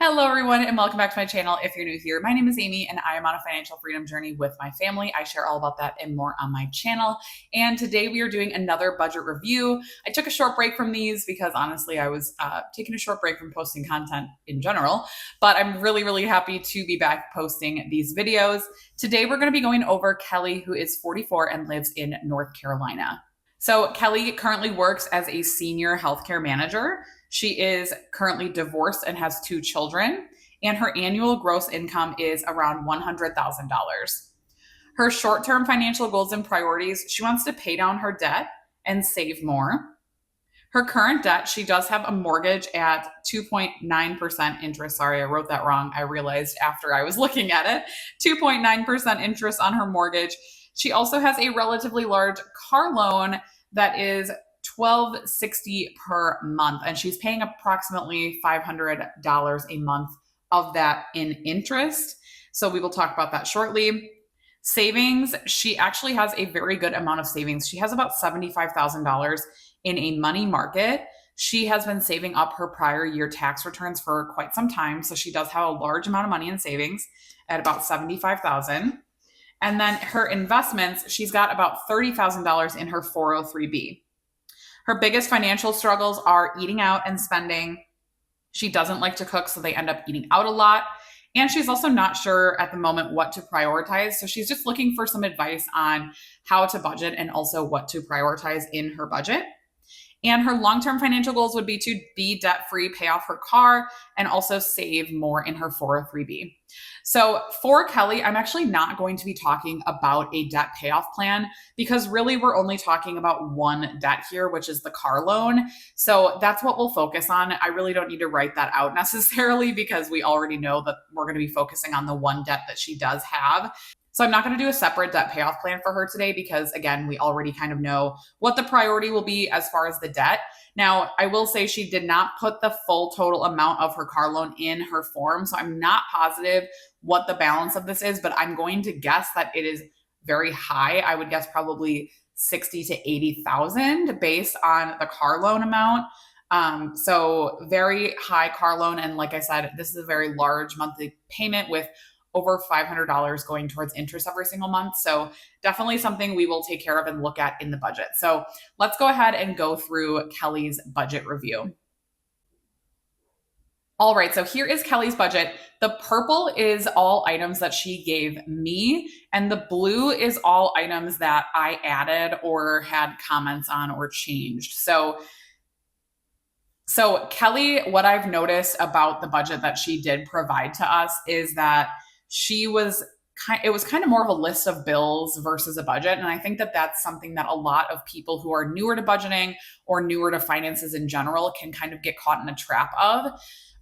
Hello, everyone, and welcome back to my channel. If you're new here, my name is Amy, and I am on a financial freedom journey with my family. I share all about that and more on my channel. And today we are doing another budget review. I took a short break from these because honestly, I was taking a short break from posting content in general, but I'm really happy to be back posting these videos. Today, we're going to be going over Kelly, who is 44 and lives in North Carolina. So Kelly currently works as a senior healthcare manager. She is currently divorced and has 2 children, and her annual gross income is around $100,000. Her short term financial goals and priorities: she wants to pay down her debt and save more. Her current debt: she does have a mortgage at 2.9% interest. Sorry, I wrote that wrong. I realized after I was looking at it. 2.9% interest on her mortgage. She also has a relatively large car loan that is $1,260 per month, and she's paying approximately $500 a month of that in interest. So we will talk about that shortly. Savings: she actually has a very good amount of savings. She has about $75,000 in a money market. She has been saving up her prior year tax returns for quite some time, so she does have a large amount of money in savings at about $75,000. And then her investments: she's got about $30,000 in her 403b. Her biggest financial struggles are eating out and spending. She doesn't like to cook, so they end up eating out a lot. And she's also not sure at the moment what to prioritize. So she's just looking for some advice on how to budget and also what to prioritize in her budget. And her long-term financial goals would be to be debt-free, pay off her car, and also save more in her 403b. So for Kelly, I'm actually not going to be talking about a debt payoff plan because really we're only talking about one debt here, which is the car loan. So that's what we'll focus on. I really don't need to write that out necessarily because we already know that we're going to be focusing on the one debt that she does have. So I'm not going to do a separate debt payoff plan for her today because, again, we already kind of know what the priority will be as far as the debt. Now, I will say she did not put the full total amount of her car loan in her form, so I'm not positive what the balance of this is, but I'm going to guess that it is very high. I would guess probably 60 to 80,000 based on the car loan amount. So very high car loan, and like I said, this is a very large monthly payment with over $500 going towards interest every single month. So definitely something we will take care of and look at in the budget. So let's go ahead and go through Kelly's budget review. All right, so here is Kelly's budget. The purple is all items that she gave me, and the blue is all items that I added or had comments on or changed. So Kelly, what I've noticed about the budget that she did provide to us is that it was kind of more of a list of bills versus a budget. And I think that that's something that a lot of people who are newer to budgeting or newer to finances in general can kind of get caught in a trap of.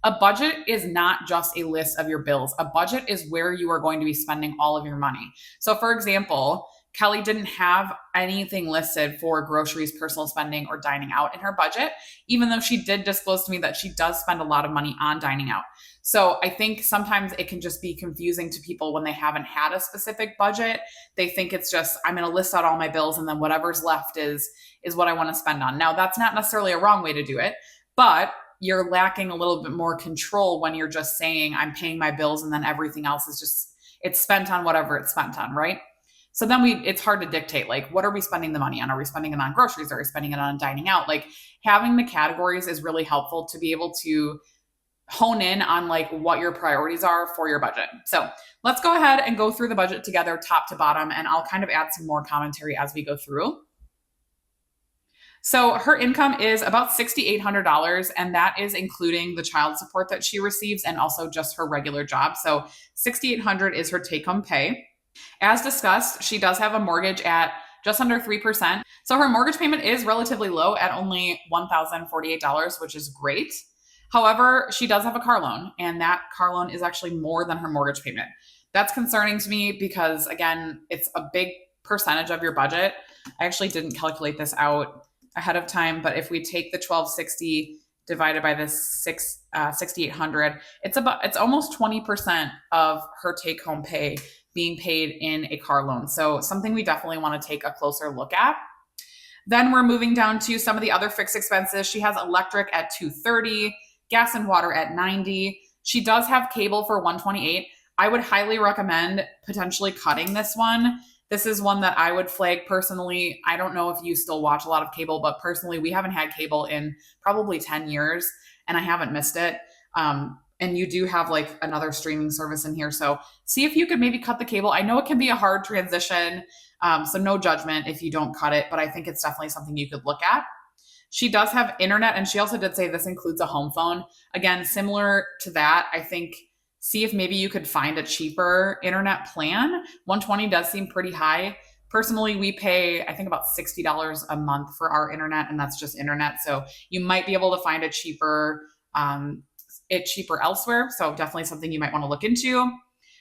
A budget is not just a list of your bills. A budget is where you are going to be spending all of your money. So for example, Kelly didn't have anything listed for groceries, personal spending, or dining out in her budget, even though she did disclose to me that she does spend a lot of money on dining out. So I think sometimes it can just be confusing to people when they haven't had a specific budget. They think it's just, I'm going to list out all my bills and then whatever's left is what I want to spend on. Now, that's not necessarily a wrong way to do it, but you're lacking a little bit more control when you're just saying I'm paying my bills and then everything else is just, it's spent on whatever it's spent on, right? So then it's hard to dictate, like, what are we spending the money on? Are we spending it on groceries? Are we spending it on dining out? Like, having the categories is really helpful to be able to hone in on like what your priorities are for your budget. So let's go ahead and go through the budget together top to bottom, and I'll kind of add some more commentary as we go through. So her income is about $6,800, and that is including the child support that she receives and also just her regular job. So $6,800 is her take-home pay. As discussed, she does have a mortgage at just under 3%. So her mortgage payment is relatively low at only $1,048, which is great. However, she does have a car loan, and that car loan is actually more than her mortgage payment. That's concerning to me because, again, it's a big percentage of your budget. I actually didn't calculate this out ahead of time, but if we take the 1,260 divided by this 6,800, it's almost 20% of her take-home pay being paid in a car loan. So something we definitely want to take a closer look at. Then we're moving down to some of the other fixed expenses. She has electric at $230, gas and water at $90, She does have cable for $128. I would highly recommend potentially cutting this one. This is one that I would flag personally. I don't know if you still watch a lot of cable, but personally, we haven't had cable in probably 10 years and I haven't missed it. And you do have like another streaming service in here. So see if you could maybe cut the cable. I know it can be a hard transition. So no judgment if you don't cut it, but I think it's definitely something you could look at. She does have internet, and she also did say this includes a home phone. Again, similar to that, I think see if maybe you could find a cheaper internet plan. 120 does seem pretty high. Personally, we pay, I think, about $60 a month for our internet, and that's just internet. So you might be able to find it cheaper elsewhere. So definitely something you might want to look into.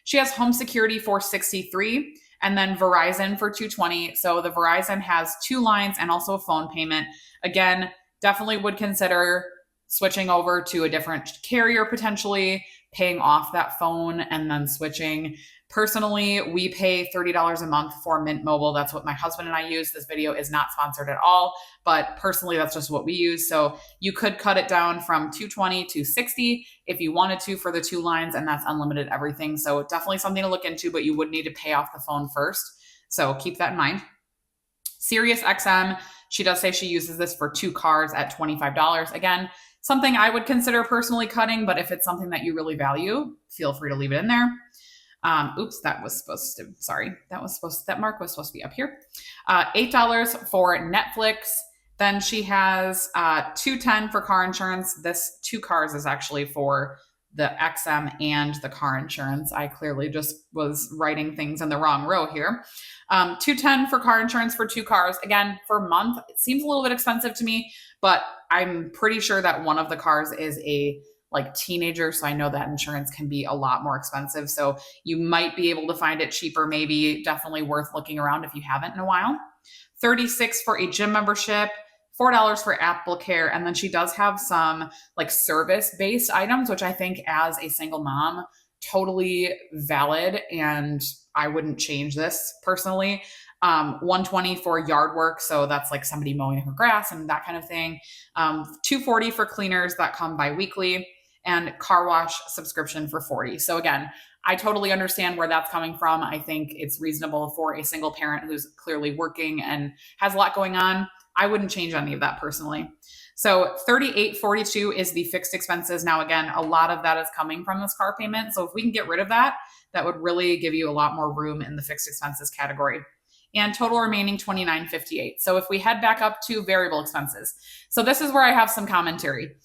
She has home security for $63 and then Verizon for $220. So the Verizon has 2 lines and also a phone payment. Again, definitely would consider switching over to a different carrier, potentially paying off that phone and then switching. Personally, we pay $30 a month for Mint Mobile. That's what my husband and I use. This video is not sponsored at all, but personally, that's just what we use. So you could cut it down from $220 to $60 if you wanted to for the 2 lines, and that's unlimited everything. So definitely something to look into, but you would need to pay off the phone first. So keep that in mind. Sirius XM, she does say she uses this for 2 cars at $25. Again, something I would consider personally cutting, but if it's something that you really value, feel free to leave it in there. That mark was supposed to be up here. $8 for Netflix. Then she has $210 for car insurance. This 2 cars is actually for the XM and the car insurance. I clearly just was writing things in the wrong row here. $210 for car insurance for 2 cars. Again, for a month, it seems a little bit expensive to me, but I'm pretty sure that one of the cars is a teenager. So I know that insurance can be a lot more expensive. So you might be able to find it cheaper, maybe definitely worth looking around if you haven't in a while. $36 for a gym membership, $4 for Apple Care. And then she does have some service-based items, which I think as a single mom, totally valid. And I wouldn't change this personally. $120 for yard work. So that's like somebody mowing her grass and that kind of thing. $240 for cleaners that come bi-weekly, and car wash subscription for $40. So again, I totally understand where that's coming from. I think it's reasonable for a single parent who's clearly working and has a lot going on. I wouldn't change any of that personally. So $38.42 is the fixed expenses. Now, again, a lot of that is coming from this car payment. So if we can get rid of that, that would really give you a lot more room in the fixed expenses category. And total remaining $29.58. So if we head back up to variable expenses. So this is where I have some commentary.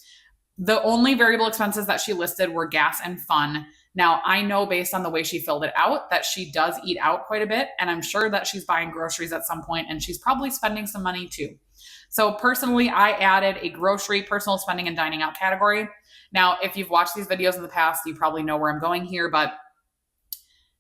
The only variable expenses that she listed were gas and fun. Now, I know based on the way she filled it out that she does eat out quite a bit, and I'm sure that she's buying groceries at some point, and she's probably spending some money too. So personally, I added a grocery, personal spending, and dining out category. Now, if you've watched these videos in the past, you probably know where I'm going here, but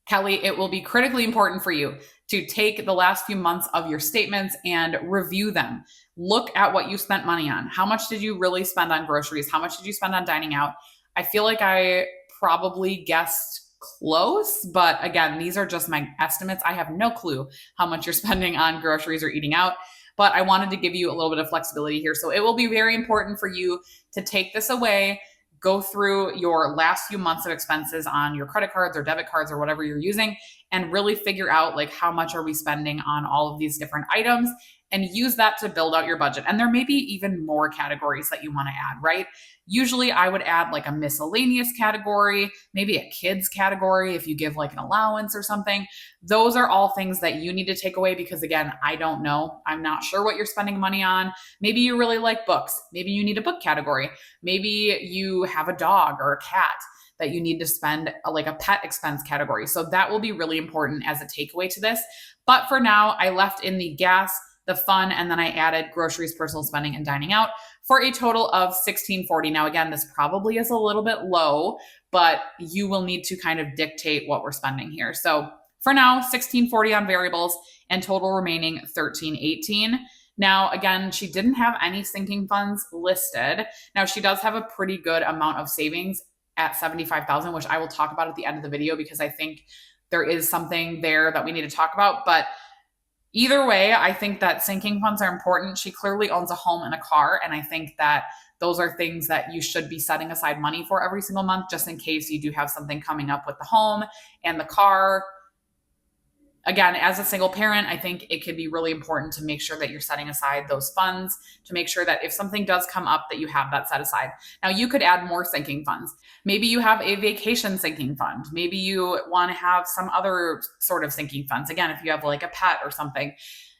Kelly, it will be critically important for you to take the last few months of your statements and review them. Look at what you spent money on. How much did you really spend on groceries? How much did you spend on dining out? I feel like I probably guessed close, but again, these are just my estimates. I have no clue how much you're spending on groceries or eating out, but I wanted to give you a little bit of flexibility here. So it will be very important for you to take this away, go through your last few months of expenses on your credit cards or debit cards or whatever you're using, and really figure out how much are we spending on all of these different items, and use that to build out your budget. And there may be even more categories that you want to add, right? Usually I would add a miscellaneous category, maybe a kids category if you give an allowance or something. Those are all things that you need to take away because again, I don't know. I'm not sure what you're spending money on. Maybe you really like books. Maybe you need a book category. Maybe you have a dog or a cat that you need to spend a pet expense category. So that will be really important as a takeaway to this. But for now, I left in the gas, the fun, and then I added groceries, personal spending, and dining out for a total of $16.40. Now, again, this probably is a little bit low, but you will need to kind of dictate what we're spending here. So for now, $16.40 on variables and total remaining $13.18. Now, again, she didn't have any sinking funds listed. Now, she does have a pretty good amount of savings at $75,000, which I will talk about at the end of the video because I think there is something there that we need to talk about. But Either way, I think that sinking funds are important. She clearly owns a home and a car, and I think that those are things that you should be setting aside money for every single month, just in case you do have something coming up with the home and the car. Again, as a single parent, I think it could be really important to make sure that you're setting aside those funds to make sure that if something does come up, that you have that set aside. Now, you could add more sinking funds. Maybe you have a vacation sinking fund. Maybe you want to have some other sort of sinking funds. Again, if you have like a pet or something,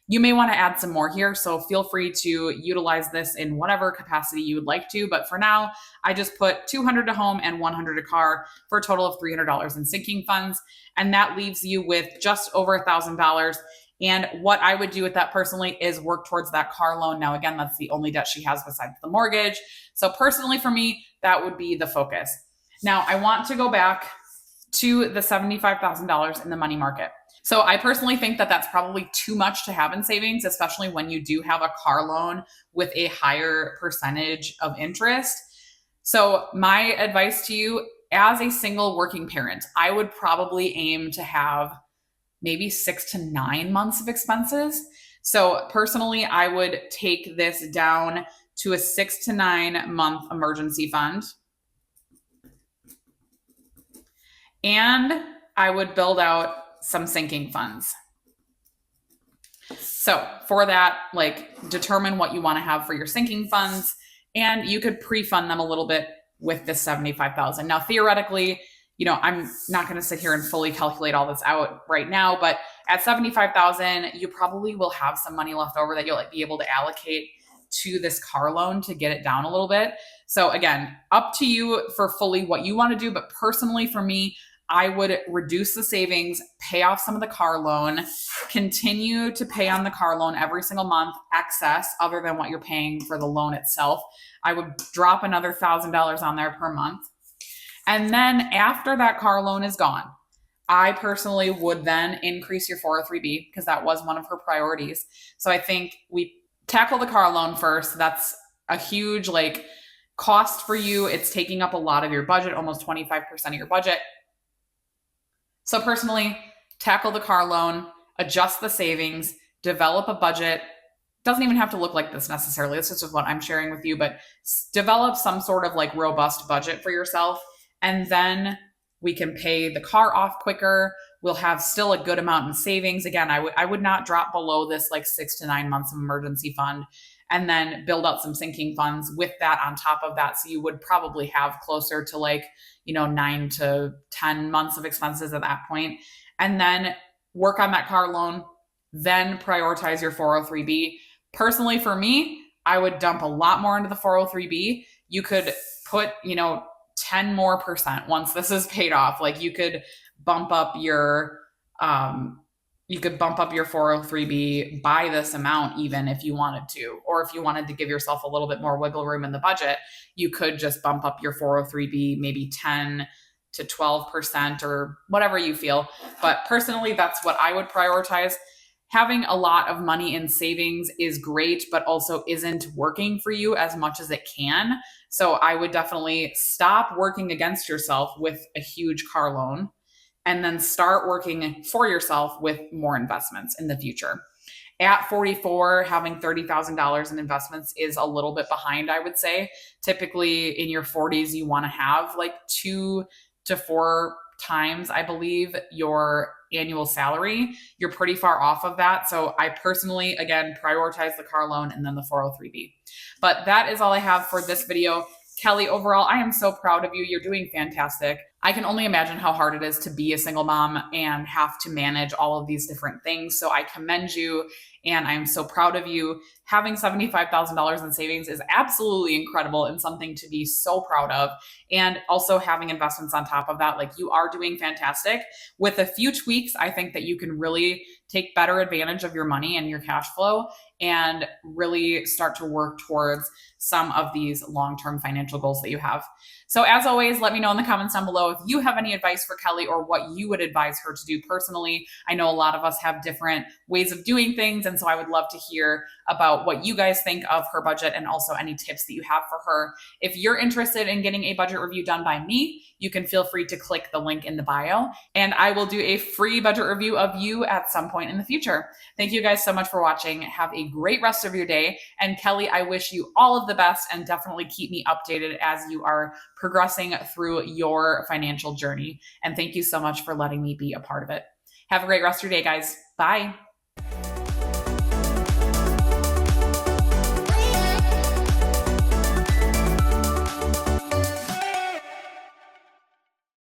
you may want to add some more here. So feel free to utilize this in whatever capacity you would like to. But for now, I just put $200 to home and $100 to car for a total of $300 in sinking funds. And that leaves you with just over $1,000. And what I would do with that personally is work towards that car loan. Now, again, that's the only debt she has besides the mortgage. So personally for me, that would be the focus. Now, I want to go back to the $75,000 in the money market. So I personally think that that's probably too much to have in savings, especially when you do have a car loan with a higher percentage of interest. So my advice to you as a single working parent, I would probably aim to have maybe 6 to 9 months of expenses. So personally, I would take this down to a 6 to 9 month emergency fund. And I would build out some sinking funds. So for that, like determine what you want to have for your sinking funds, and you could pre-fund them a little bit with this 75,000. Now, theoretically, I'm not going to sit here and fully calculate all this out right now, but at 75,000, you probably will have some money left over that you'll be able to allocate to this car loan to get it down a little bit. So again, up to you for fully what you want to do. But personally for me, I would reduce the savings, pay off some of the car loan, continue to pay on the car loan every single month, excess other than what you're paying for the loan itself. I would drop another $1,000 on there per month. And then after that car loan is gone, I personally would then increase your 403B because that was one of her priorities. So I think we tackle the car loan first. That's a huge cost for you. It's taking up a lot of your budget, almost 25% of your budget. So personally, tackle the car loan, adjust the savings, develop a budget. Doesn't even have to look like this necessarily. This is just what I'm sharing with you, but develop some sort of robust budget for yourself. And then we can pay the car off quicker. We'll have still a good amount in savings. Again, I would not drop below this 6 to 9 months of emergency fund, and then build up some sinking funds with that on top of that. So you would probably have closer to 9 to 10 months of expenses at that point. And then work on that car loan, then prioritize your 403B. Personally, for me, I would dump a lot more into the 403B. You could put, 10 more percent once this is paid off. You could bump up your 403B by this amount, even if you wanted to, or if you wanted to give yourself a little bit more wiggle room in the budget, you could just bump up your 403B maybe 10 to 12% or whatever you feel. But personally, that's what I would prioritize. Having a lot of money in savings is great, but also isn't working for you as much as it can. So I would definitely stop working against yourself with a huge car loan and then start working for yourself with more investments in the future. At 44, having $30,000 in investments is a little bit behind, I would say. Typically in your 40s, you want to have 2 to 4 times, I believe, your annual salary. You're pretty far off of that. So I personally, again, prioritize the car loan and then the 403B. But that is all I have for this video. Kelly, overall, I am so proud of you. You're doing fantastic. I can only imagine how hard it is to be a single mom and have to manage all of these different things. So I commend you and I'm so proud of you. Having $75,000 in savings is absolutely incredible and something to be so proud of. And also having investments on top of that, you are doing fantastic. With a few tweaks, I think that you can really take better advantage of your money and your cash flow and really start to work towards some of these long-term financial goals that you have. So as always, let me know in the comments down below if you have any advice for Kelly or what you would advise her to do personally. I know a lot of us have different ways of doing things, and And so I would love to hear about what you guys think of her budget and also any tips that you have for her. If you're interested in getting a budget review done by me, you can feel free to click the link in the bio, and I will do a free budget review of you at some point in the future. Thank you guys so much for watching. Have a great rest of your day. And Kelly, I wish you all of the best, and definitely keep me updated as you are progressing through your financial journey. And thank you so much for letting me be a part of it. Have a great rest of your day, guys. Bye.